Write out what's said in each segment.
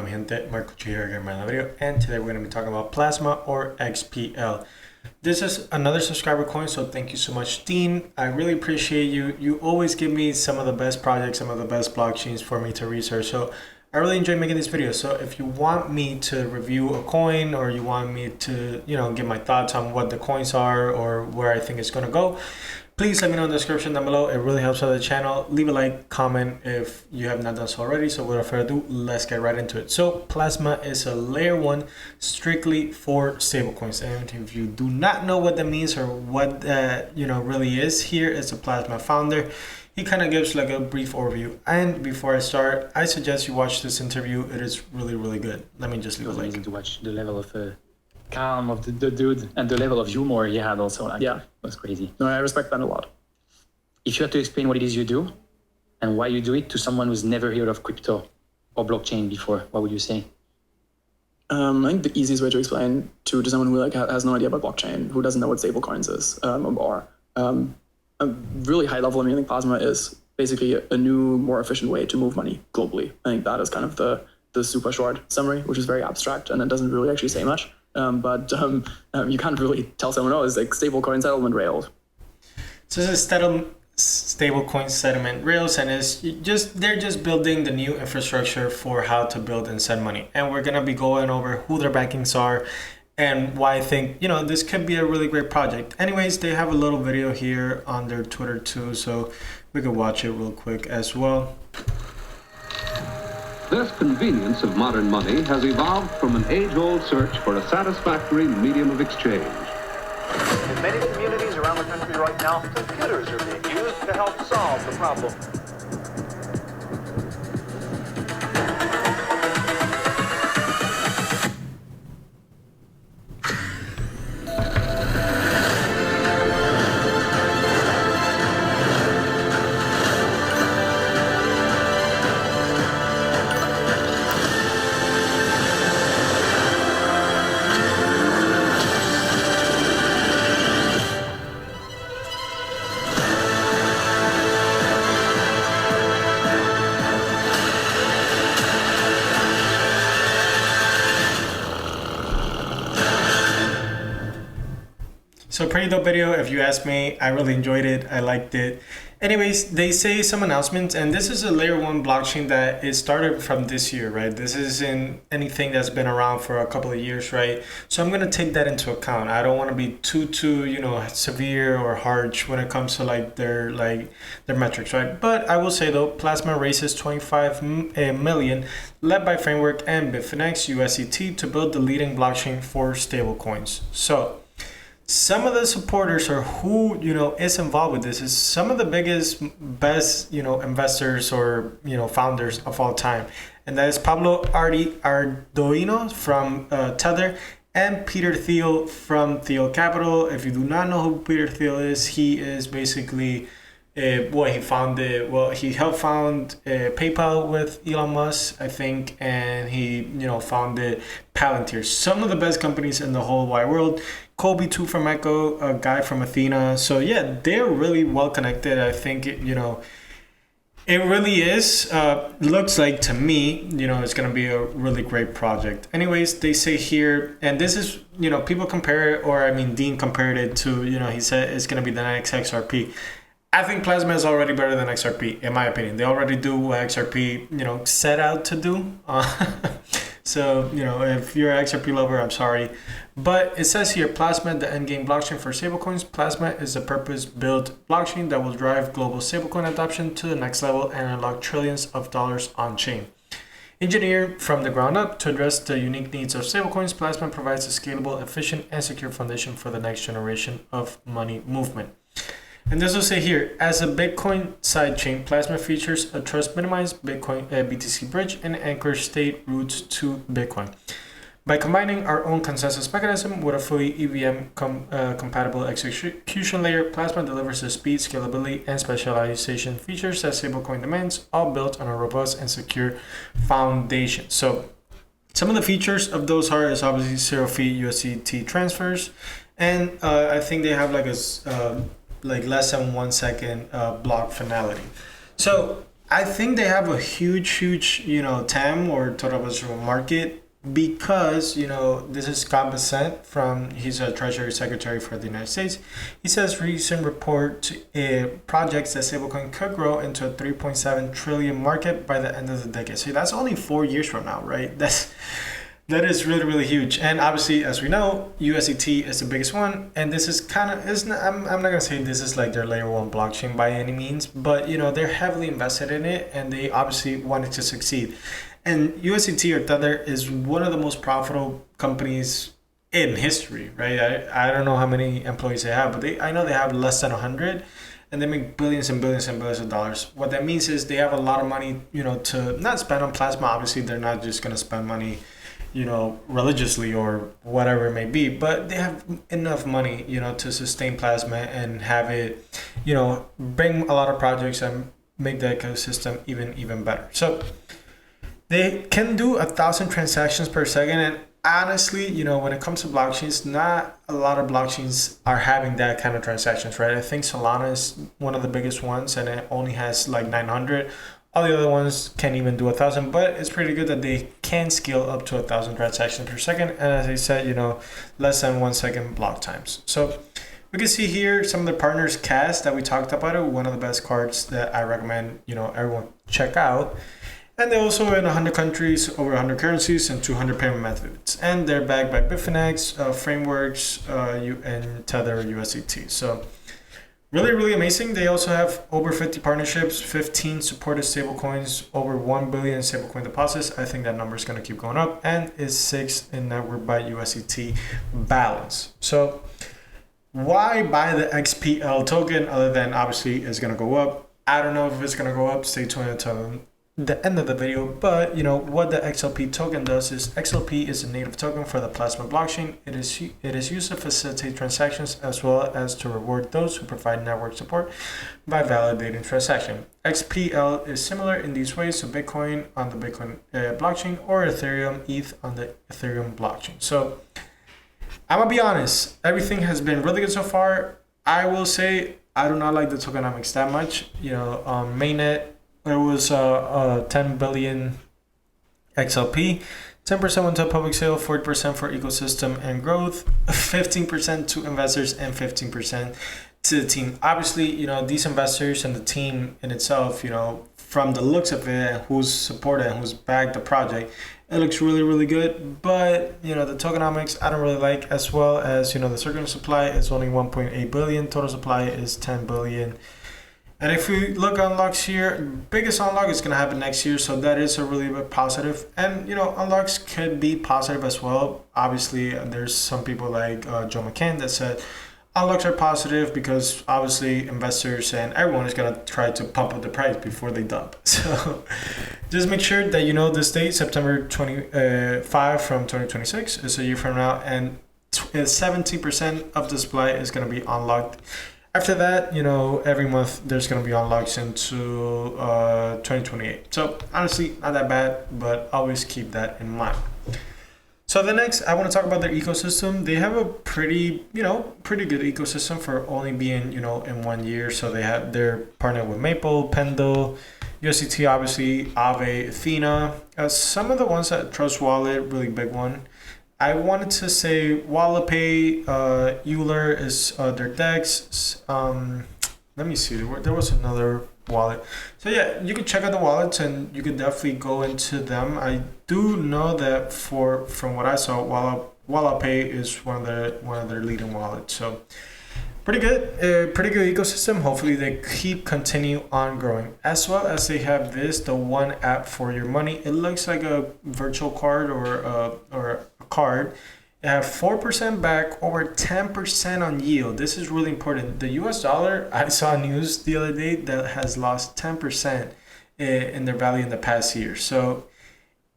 bueno, mi gente, Marco here again in another video, and today we're going to be talking about Plasma or XPL. This is another subscriber coin, so thank you so much, Dean. I really appreciate you. You always give me some of the best projects, some of the best blockchains for me to research. So I really enjoy making these videos. So if you want me to review a coin, or you want me to, give my thoughts on what the coins are or where I think it's going to go, please let me know in the description down below. It really helps out the channel. Leave a like, comment if you have not done so already. So without further ado, let's get right into it. So Plasma is a layer 1 strictly for stablecoins. And if you do not know what that means or what really is, here is the Plasma founder. He kind of gives like a brief overview. And before I start, I suggest you watch this interview. It is really, really good. Let me just leave a link. Amazing to watch the level of calm of the dude and the level of humor he had also. It was crazy. No, I respect that a lot. If you had to explain what it is you do and why you do it to someone who's never heard of crypto or blockchain before, what would you say? I think the easiest way to explain to someone who has no idea about blockchain, who doesn't know what stablecoins is, a really high level. I think Plasma is basically a new, more efficient way to move money globally. I think that is kind of the super short summary, which is very abstract and it doesn't really actually say much. But you can't really tell someone, oh, it's like stablecoin settlement rails. So this is stablecoin settlement rails, and they're just building the new infrastructure for how to build and send money. And we're gonna be going over who their backings are and why I think this could be a really great project. Anyways, they have a little video here on their Twitter too, so we could watch it real quick as well. This convenience of modern money has evolved from an age-old search for a satisfactory medium of exchange. In many communities around the country right now, computers are being used to help solve the problem. So pretty dope video, if you ask me. I really enjoyed it. I liked it. Anyways, they say some announcements, and this is a layer 1 blockchain that is started from this year, right? This isn't anything that's been around for a couple of years, right? So I'm going to take that into account. I don't want to be too severe or harsh when it comes to their metrics, right? But I will say though, Plasma raises 25 million led by Framework and Bitfinex USDT to build the leading blockchain for stablecoins. So some of the supporters, or who is involved with this, is some of the best investors or founders of all time, and that is Pablo Ardoino from Tether and Peter Thiel from Thiel Capital. If you do not know who Peter Thiel is, he is basically he helped found PayPal with Elon Musk, I think, and he founded Palantir, some of the best companies in the whole wide world. Kobe too from Echo, a guy from Athena. So yeah, they're really well connected. I think it really is. Looks like to me, it's gonna be a really great project. Anyways, they say here, and this is people compare it, or Dean compared it to he said it's gonna be the next XRP. I think Plasma is already better than XRP, in my opinion. They already do what XRP set out to do. So if you're an XRP lover, I'm sorry. But it says here, Plasma, the endgame blockchain for stablecoins. Plasma is a purpose-built blockchain that will drive global stablecoin adoption to the next level and unlock trillions of dollars on-chain. Engineered from the ground up to address the unique needs of stablecoins, Plasma provides a scalable, efficient, and secure foundation for the next generation of money movement. And this will say here, as a Bitcoin sidechain, Plasma features a trust-minimized Bitcoin BTC bridge and anchors state roots to Bitcoin. By combining our own consensus mechanism with a fully EVM compatible execution layer, Plasma delivers the speed, scalability, and specialization features that stablecoin demands, all built on a robust and secure foundation. So some of the features of those is obviously zero fee USDT transfers, and I think they have like less than 1 second block finality. So I think they have a huge, TAM or total addressable market because, this is Scott Bessent he's a Treasury Secretary for the United States. He says recent report projects that stablecoin could grow into a 3.7 trillion market by the end of the decade. So that's only 4 years from now, right? That is really huge. And obviously, as we know, USDT is the biggest one. And this is I'm not going to say this is like their layer one blockchain by any means, but they're heavily invested in it and they obviously want it to succeed. And USDT or Tether is one of the most profitable companies in history, right? I don't know how many employees they have, but I know they have less than 100 and they make billions and billions and billions of dollars. What that means is they have a lot of money, to not spend on plasma. Obviously, they're not just going to spend money religiously or whatever it may be, but they have enough money, to sustain plasma and have it, bring a lot of projects and make the ecosystem even better. So they can do 1,000 transactions per second. And honestly, when it comes to blockchains, not a lot of blockchains are having that kind of transactions, right? I think Solana is one of the biggest ones and it only has like 900. All the other ones can't even do 1,000, but it's pretty good that they can scale up to 1,000 transactions per second. And as I said, less than 1 second block times. So we can see here some of the partners cast that we talked about it. One of the best cards that I recommend, everyone check out. And they're also in 100 countries, over 100 currencies, and 200 payment methods. And they're backed by Bitfinex, Frameworks, and Tether USDT. So really amazing. They also have over 50 partnerships, 15 supported stablecoins, over 1 billion stablecoin deposits. I think that number is going to keep going up and is 6th in network by USDT balance. So why buy the XPL token other than obviously it's going to go up? I don't know if it's going to go up. Stay tuned until the end of the video, but what the XLP token does is XLP is a native token for the Plasma blockchain. It is used to facilitate transactions as well as to reward those who provide network support by validating transaction. XPL is similar in these ways to Bitcoin on the Bitcoin blockchain or Ethereum ETH on the Ethereum blockchain. So I'm gonna be honest, everything has been really good so far. I will say I do not like the tokenomics that much. Mainnet, there was 10 billion XLP, 10% went to a public sale, 40% for ecosystem and growth, 15% to investors, and 15% to the team. Obviously, these investors and the team in itself, from the looks of it, who's supported and who's backed the project, it looks really good. But, the tokenomics, I don't really like, as well as, the circular supply is only 1.8 billion, total supply is 10 billion. And if we look at unlocks here, biggest unlock is going to happen next year. So that is a really big positive. And, unlocks could be positive as well. Obviously, there's some people like Joe McCann that said unlocks are positive because obviously investors and everyone is going to try to pump up the price before they dump. So just make sure that this date, September 25 from 2026 is a year from now. And 70% of the supply is going to be unlocked. After that, every month there's going to be unlocks into 2028. So honestly, not that bad, but always keep that in mind. So the next, I want to talk about their ecosystem. They have a pretty good ecosystem for only being, in 1 year. So they're partnered with Maple, Pendle, USDT, obviously, Aave, Athena. Some of the ones that Trust Wallet, really big one. I wanted to say WalletPay, Euler is their DEX. Let me see. There was another wallet. So yeah, you can check out the wallets and you could definitely go into them. I do know that from what I saw, WalletPay is one of their leading wallets. So pretty good ecosystem. Hopefully they continue on growing, as well as they have the one app for your money. It looks like a virtual card or a card. They have 4% back, over 10% on yield. This is really important. The US dollar, I saw news the other day that has lost 10% in their value in the past year. So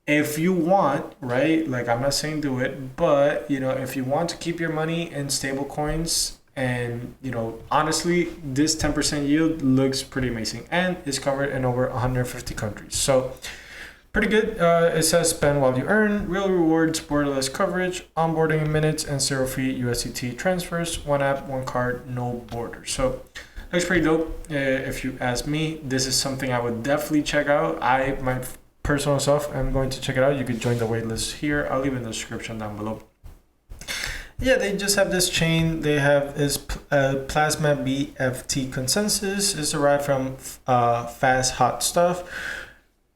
if you want, right, like I'm not saying do it, but if you want to keep your money in stable coins, and honestly, this 10% yield looks pretty amazing and is covered in over 150 countries. So pretty good. It says spend while you earn, real rewards, borderless coverage, onboarding in minutes, and 0 fee USDT transfers, one app, one card, no borders. So Looks pretty dope. If you ask me, this is something I would definitely check out. My personal self, I'm going to check it out. You could join the waitlist here. I'll leave it in the description down below. Yeah, they just have this chain. They have this Plasma BFT consensus. It's derived from fast hot stuff.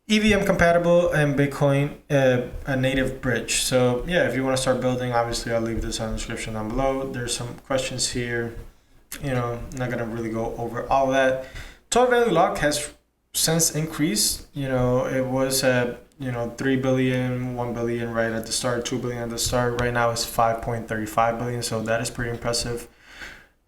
EVM compatible and Bitcoin a native bridge. So yeah, if you want to start building, obviously I'll leave this in the description down below. There's some questions here. You know, not gonna really go over all that. Total value lock has since increased. You know, it was at 3 billion, 1 billion right at the start, 2 billion at the start. Right now it's 5.35 billion, so that is pretty impressive.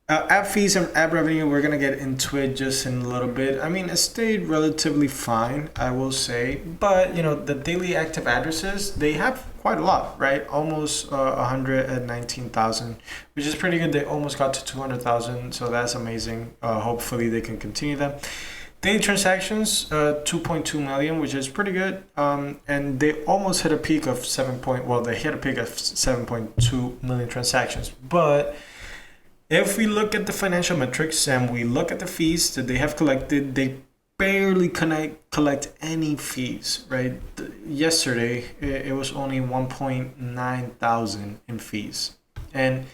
App fees and app revenue, we're gonna get into it just in a little bit. I mean, it stayed relatively fine, I will say, but you know, the daily active addresses, they have quite a lot, right? Almost 119,000, which is pretty good. They almost got to 200,000, so that's amazing. Hopefully they can continue that. Daily transactions, 2.2 million, which is pretty good. And they almost hit a peak of they hit a peak of 7.2 million transactions, but if we look at the financial metrics and we look at the fees that they have collected, they barely collect any fees, right? Yesterday, it was only 1.9 thousand in fees. And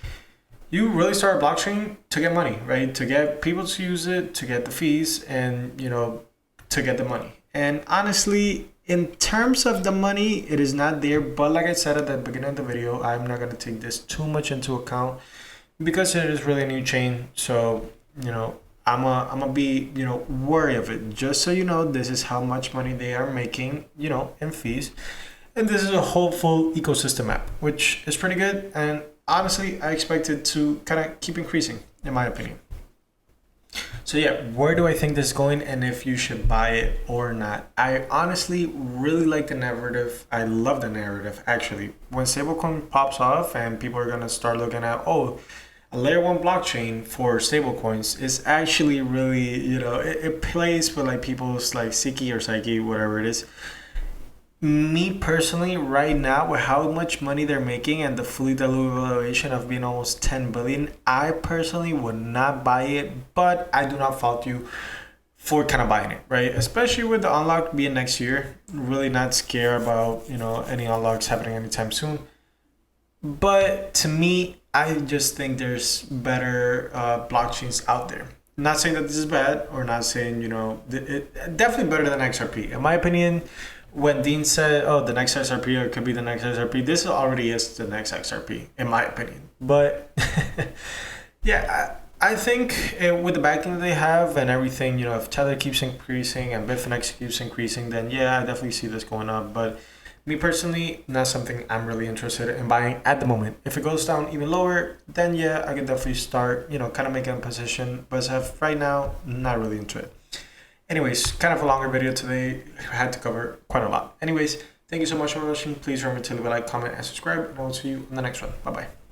you really start a blockchain to get money, right? To get people to use it, to get the fees, and, you know, to get the money. And honestly, in terms of the money, it is not there. But like I said at the beginning of the video, I'm not going to take this too much into account, because it is really a new chain. So, you know, I'm a be, you know, wary of it. Just so you know, this is how much money they are making, you know, in fees. And this is a whole full ecosystem app, which is pretty good. And honestly, I expect it to kind of keep increasing, in my opinion. So yeah, where do I think this is going and if you should buy it or not? I honestly really like the narrative. I love the narrative, actually. When stablecoin pops off and people are going to start looking at, oh, a layer 1 blockchain for stablecoins is actually really, you know, it plays with like people's like psyche, whatever it is. Me personally, right now, with how much money they're making and the fully diluted valuation of being almost 10 billion, I personally would not buy it, but I do not fault you for kind of buying it, right? Especially with the unlock being next year. Really not scared about, you know, any unlocks happening anytime soon. But to me, I just think there's better blockchains out there. Not saying that this is bad, or not saying, you know, it definitely better than XRP. In my opinion, when Dean said, oh, the next XRP, or it could be the next XRP, this already is the next XRP, in my opinion. But yeah, I think with the backing that they have and everything, you know, if Tether keeps increasing and Bitfinex keeps increasing, then yeah, I definitely see this going up. But me personally, not something I'm really interested in buying at the moment. If it goes down even lower, then yeah, I could definitely start, you know, kind of making a position. But as of right now, not really into it. Anyways, kind of a longer video today. I had to cover quite a lot. Anyways, thank you so much for watching. Please remember to leave a like, comment, and subscribe. And I'll see you in the next one. Bye-bye.